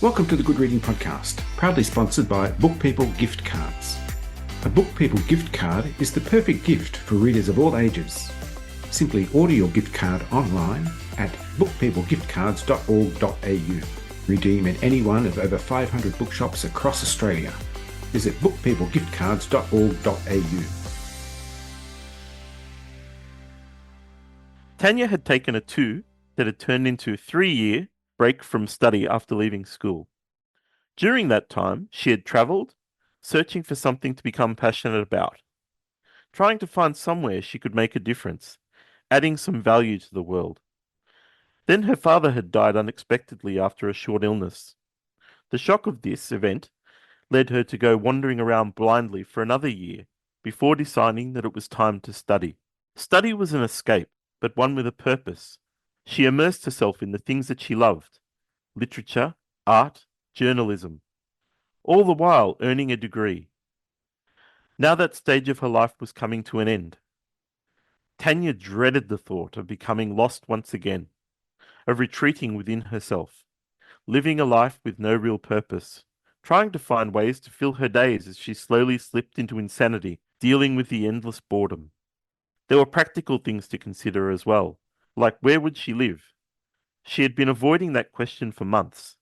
Welcome to the Good Reading Podcast, proudly sponsored by Book People Gift Cards. A Book People gift card is the perfect gift for readers of all ages. Simply order your gift card online at bookpeoplegiftcards.org.au. Redeem at any one of over 500 bookshops across Australia. Visit bookpeoplegiftcards.org.au. Tanya had taken a 2 that had turned into a 3-year break from study after leaving school. During that time, she had travelled, searching for something to become passionate about, trying to find somewhere she could make a difference, adding some value to the world. Then her father had died unexpectedly after a short illness. The shock of this event led her to go wandering around blindly for another year before deciding that it was time to study. Study was an escape, but one with a purpose. She immersed herself in the things that she loved: literature, art, journalism, all the while earning a degree. Now that stage of her life was coming to an end. Tanya dreaded the thought of becoming lost once again, of retreating within herself, living a life with no real purpose, trying to find ways to fill her days as she slowly slipped into insanity, dealing with the endless boredom. There were practical things to consider as well, like where would she live? She had been avoiding that question for months.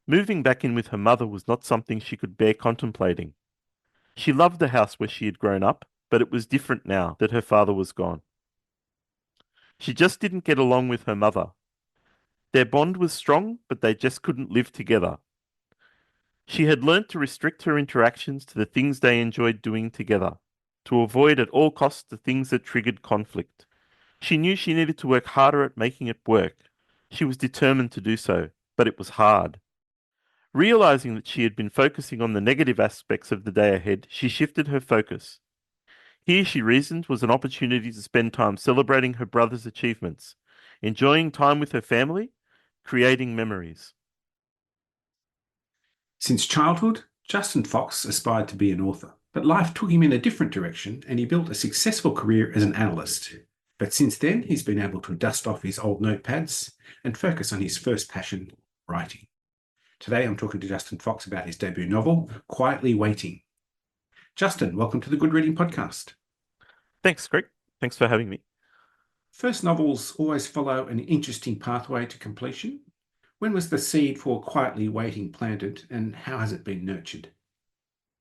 Moving back in with her mother was not something she could bear contemplating. She loved the house where she had grown up, but it was different now that her father was gone. She just didn't get along with her mother. Their bond was strong, but they just couldn't live together. She had learnt to restrict her interactions to the things they enjoyed doing together, to avoid at all costs the things that triggered conflict. She knew she needed to work harder at making it work. She was determined to do so, but it was hard. Realizing that she had been focusing on the negative aspects of the day ahead, she shifted her focus. Here, she reasoned, was an opportunity to spend time celebrating her brother's achievements, enjoying time with her family, creating memories. Since childhood, Justin Fox aspired to be an author, but life took him in a different direction and he built a successful career as an analyst. But since then, he's been able to dust off his old notepads and focus on his first passion, writing. Today, I'm talking to Justin Fox about his debut novel, Quietly Waiting. Justin, welcome to the Good Reading Podcast. Thanks, Greg. Thanks for having me. First novels always follow an interesting pathway to completion. When was the seed for Quietly Waiting planted and how has it been nurtured?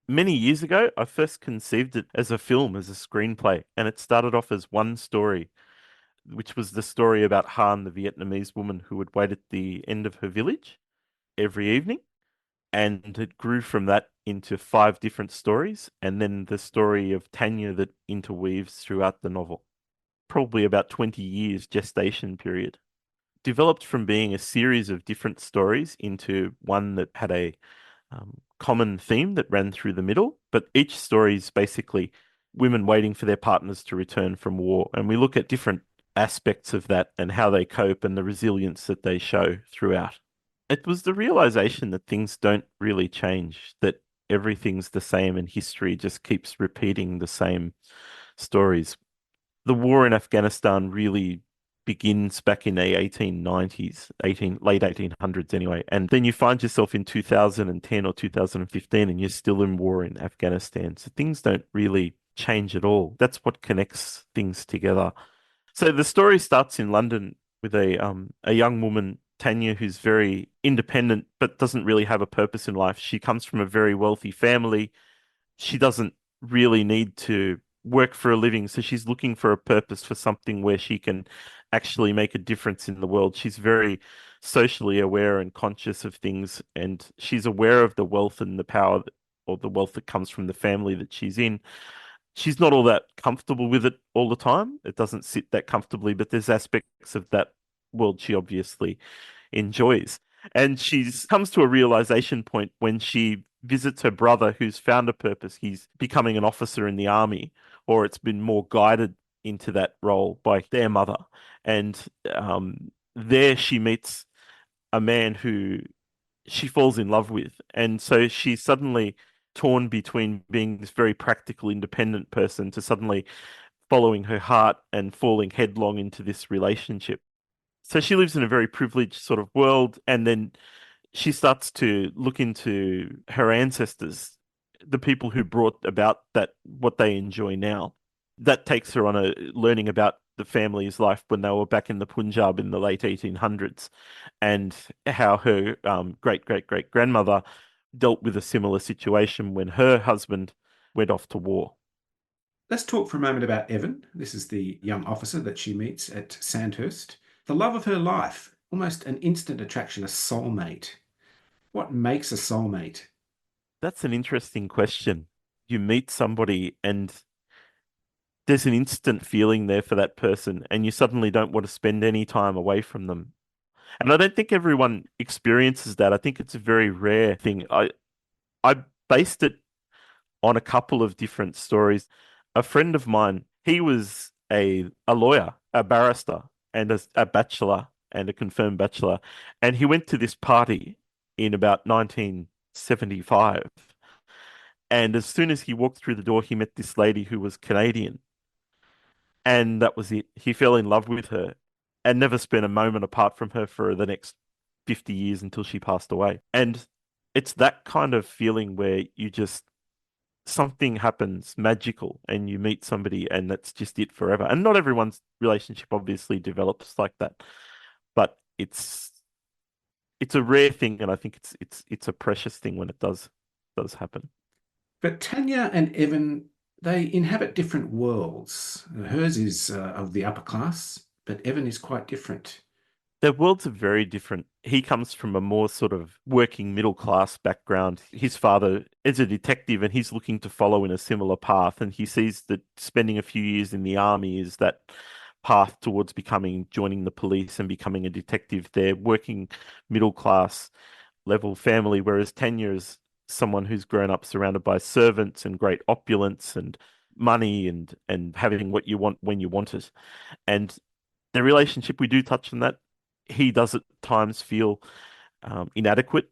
Many years ago, I first conceived it as a film, as a screenplay, and it started off as one story, which was the story about Han, the Vietnamese woman who would wait at the end of her village every evening. And it grew from that into 5 different stories, and then the story of Tanya that interweaves throughout the novel. Probably about 20 years gestation period. Developed from being a series of different stories into one that had a common theme that ran through the middle, but each story is basically women waiting for their partners to return from war. And we look at different aspects of that and how they cope and the resilience that they show throughout. It was the realization that things don't really change, that everything's the same and history just keeps repeating the same stories. The war in Afghanistan really begins back in the 1890s, late 1800s anyway. And then you find yourself in 2010 or 2015 and you're still in war in Afghanistan. So things don't really change at all. That's what connects things together. So the story starts in London with a young woman, Tanya, who's very independent but doesn't really have a purpose in life. She comes from a very wealthy family. She doesn't really need to work for a living, so she's looking for a purpose, for something where she can actually make a difference in the world. She's very socially aware and conscious of things, and she's aware of the wealth and the power or the wealth that comes from the family that she's in. She's not all that comfortable with it all the time. It doesn't sit that comfortably, but there's aspects of that world she obviously enjoys. And she comes to a realization point when she visits her brother, who's found a purpose. He's becoming an officer in the army, or it's been more guided into that role by their mother. And there she meets a man who she falls in love with. And so she's suddenly torn between being this very practical, independent person to suddenly following her heart and falling headlong into this relationship. So she lives in a very privileged sort of world, and then she starts to look into her ancestors, the people who brought about that what they enjoy now. That takes her on a learning about the family's life when they were back in the Punjab in the late 1800s, and how her great great great grandmother dealt with a similar situation when her husband went off to war. Let's talk for a moment about Evan. This is the young officer that she meets at Sandhurst. The love of her life, almost an instant attraction, a soulmate. What makes a soulmate? That's an interesting question. You meet somebody and there's an instant feeling there for that person, and you suddenly don't want to spend any time away from them. And I don't think everyone experiences that. I think it's a very rare thing. I based it on a couple of different stories. A friend of mine, he was a lawyer, a barrister, and a bachelor, and a confirmed bachelor. And he went to this party in about 1975. And as soon as he walked through the door, he met this lady who was Canadian. And that was it. He fell in love with her and never spent a moment apart from her for the next 50 years until she passed away. And it's that kind of feeling where you just something happens magical and you meet somebody and that's just it forever. And not everyone's relationship obviously develops like that, but it's a rare thing, and I think it's a precious thing when it does happen. But Tanya and Evan, they inhabit different worlds. Hers is of the upper class, but Evan is quite different. Their worlds are very different. He comes from a more sort of working middle class background. His father is a detective and he's looking to follow in a similar path. And he sees that spending a few years in the army is that path towards joining the police and becoming a detective. They're working middle class level family, whereas Tanya is someone who's grown up surrounded by servants and great opulence and money and having what you want when you want it. And the relationship, we do touch on that. He does at times feel inadequate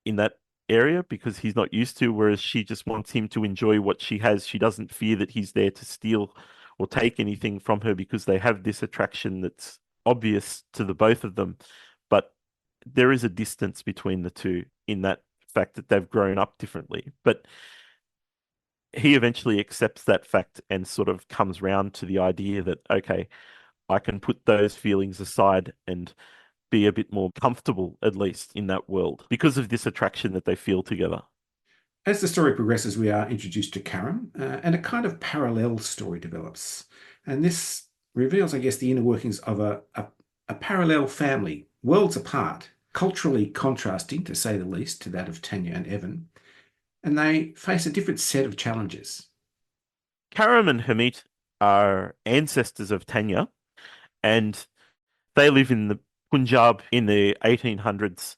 in that area because he's not used to, whereas she just wants him to enjoy what she has. She doesn't fear that he's there to steal or take anything from her because they have this attraction that's obvious to the both of them. But there is a distance between the two in that fact that they've grown up differently. But he eventually accepts that fact and sort of comes round to the idea that, okay, I can put those feelings aside and be a bit more comfortable, at least in that world, because of this attraction that they feel together. As the story progresses, we are introduced to Karen, and a kind of parallel story develops. And this reveals, I guess, the inner workings of a parallel family, worlds apart, culturally contrasting, to say the least, to that of Tanya and Evan. And they face a different set of challenges. Karam and Hamid are ancestors of Tanya, and they live in the Punjab in the 1800s,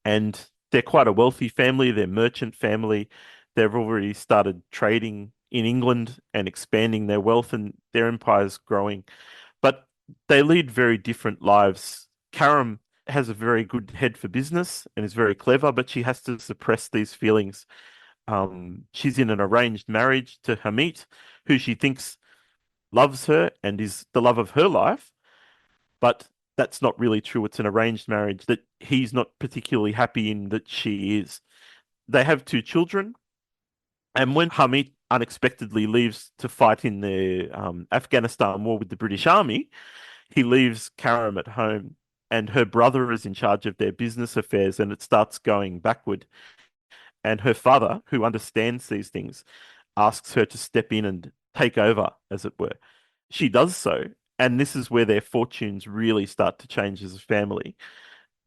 and they're quite a wealthy family. They're merchant family. They've already started trading in England and expanding their wealth, and their empire's growing. But they lead very different lives. Karam has a very good head for business and is very clever, but she has to suppress these feelings. She's in an arranged marriage to Hamid, who she thinks loves her and is the love of her life, but that's not really true. It's an arranged marriage that he's not particularly happy in that she is. They have two children, and when Hamid unexpectedly leaves to fight in the Afghanistan war with the British Army, he leaves Karam at home, and her brother is in charge of their business affairs, and it starts going backward. And her father, who understands these things, asks her to step in and take over, as it were. She does so, and this is where their fortunes really start to change as a family,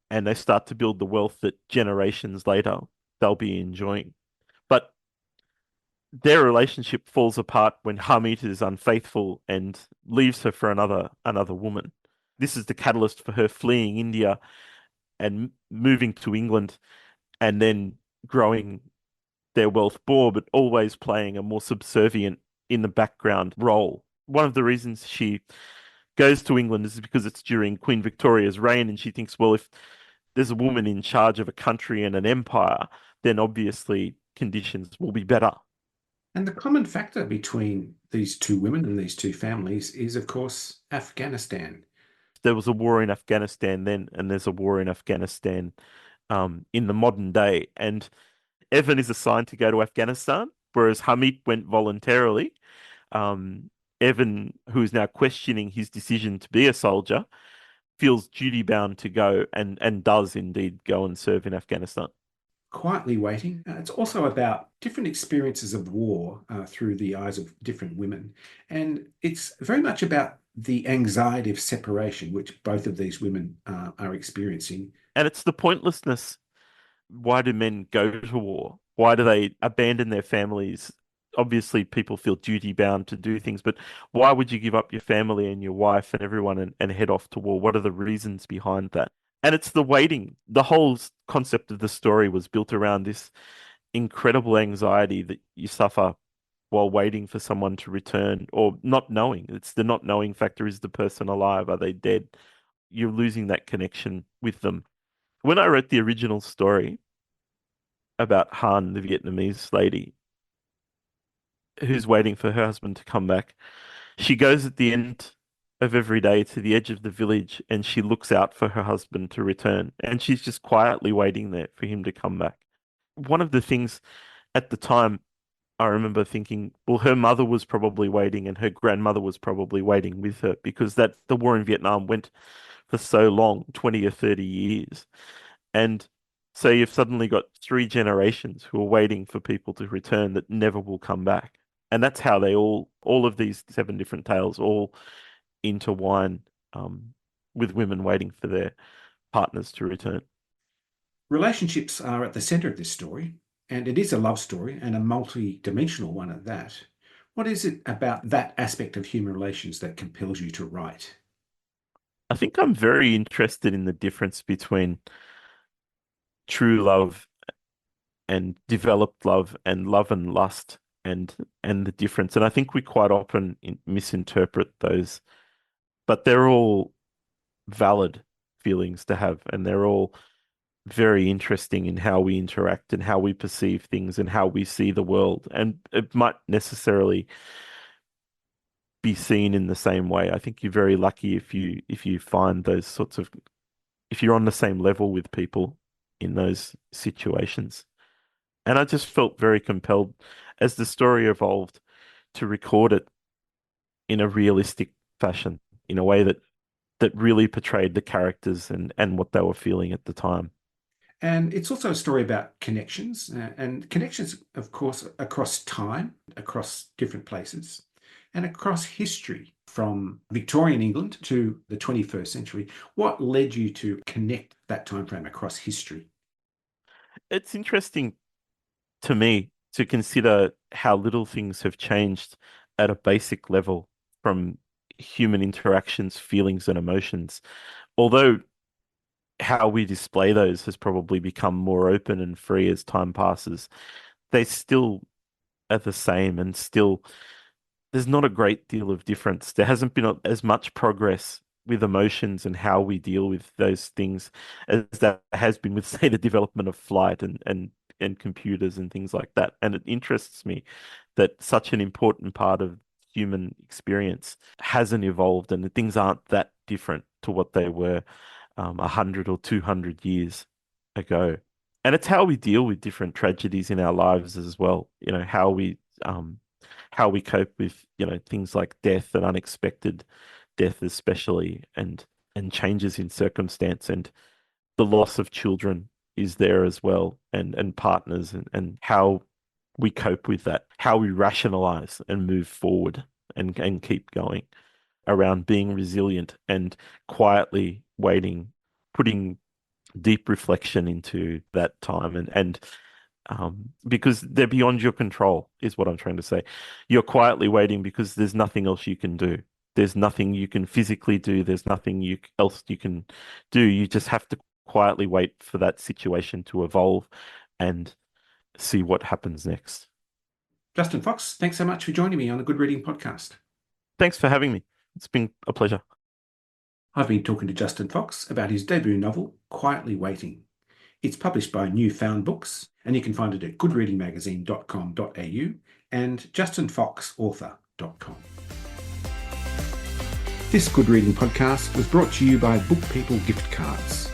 and they start to build the wealth that generations later they'll be enjoying. But their relationship falls apart when Hamid is unfaithful and leaves her for another woman. This is the catalyst for her fleeing India and moving to England and then growing their wealth more, but always playing a more subservient in the background role. One of the reasons she goes to England is because it's during Queen Victoria's reign, and she thinks, well, if there's a woman in charge of a country and an empire, then obviously conditions will be better. And the common factor between these two women and these two families is, of course, Afghanistan. There was a war in Afghanistan then, and there's a war in Afghanistan in the modern day. And Evan is assigned to go to Afghanistan, whereas Hamid went voluntarily. Um, Evan, who is now questioning his decision to be a soldier, feels duty bound to go and does indeed go and serve in Afghanistan. Quietly Waiting. It's also about different experiences of war through the eyes of different women. And it's very much about the anxiety of separation, which both of these women are experiencing. And it's the pointlessness. Why do men go to war? Why do they abandon their families? Obviously, people feel duty bound to do things, but why would you give up your family and your wife and everyone and head off to war? What are the reasons behind that? And it's the waiting. The whole concept of the story was built around this incredible anxiety that you suffer while waiting for someone to return or not knowing. It's the not knowing factor. Is the person alive? Are they dead? You're losing that connection with them. When I wrote the original story about Han, the Vietnamese lady who's waiting for her husband to come back, she goes at the end of every day to the edge of the village and she looks out for her husband to return. And she's just quietly waiting there for him to come back. One of the things at the time, I remember thinking, well, her mother was probably waiting and her grandmother was probably waiting with her because that the war in Vietnam went for so long, 20 or 30 years. And so you've suddenly got three generations who are waiting for people to return that never will come back. And that's how they all of these seven different tales all intertwine with women waiting for their partners to return. Relationships are at the center of this story, and it is a love story and a multi-dimensional one at that. What is it about that aspect of human relations that compels you to write? I think I'm very interested in the difference between true love and developed love and lust and the difference. And I think we quite often misinterpret those, but they're all valid feelings to have, and they're all very interesting in how we interact and how we perceive things and how we see the world. And it might necessarily be seen in the same way. I think you're very lucky if you find those sorts of if you're on the same level with people in those situations. And I just felt very compelled as the story evolved to record it in a realistic fashion, in a way that really portrayed the characters and what they were feeling at the time. And it's also a story about connections, and connections, of course, across time, across different places, and across history, from Victorian England to the 21st century. What led you to connect that time frame across history? It's interesting to me to consider how little things have changed at a basic level from human interactions, feelings, and emotions. Although how we display those has probably become more open and free as time passes, they still are the same and still there's not a great deal of difference. There hasn't been as much progress with emotions and how we deal with those things as there has been with, say, the development of flight and computers and things like that. And it interests me that such an important part of human experience hasn't evolved and that things aren't that different to what they were 100 or 200 years ago. And it's how we deal with different tragedies in our lives as well. How we cope with, things like death and unexpected death especially and changes in circumstance and the loss of children is there as well and partners and how we cope with that, how we rationalize and move forward and keep going around being resilient and quietly waiting, putting deep reflection into that time and because they're beyond your control, is what I'm trying to say. You're quietly waiting because there's nothing else you can do. There's nothing you can physically do. There's nothing else you can do. You just have to quietly wait for that situation to evolve and see what happens next. Justin Fox, thanks so much for joining me on the Good Reading Podcast. Thanks for having me. It's been a pleasure. I've been talking to Justin Fox about his debut novel, Quietly Waiting. It's published by Newfound Books, and you can find it at goodreadingmagazine.com.au and justinfoxauthor.com. This Good Reading Podcast was brought to you by Book People Gift Cards.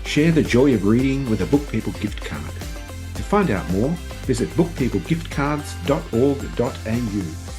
Share the joy of reading with a Book People gift card. To find out more, visit bookpeoplegiftcards.org.au.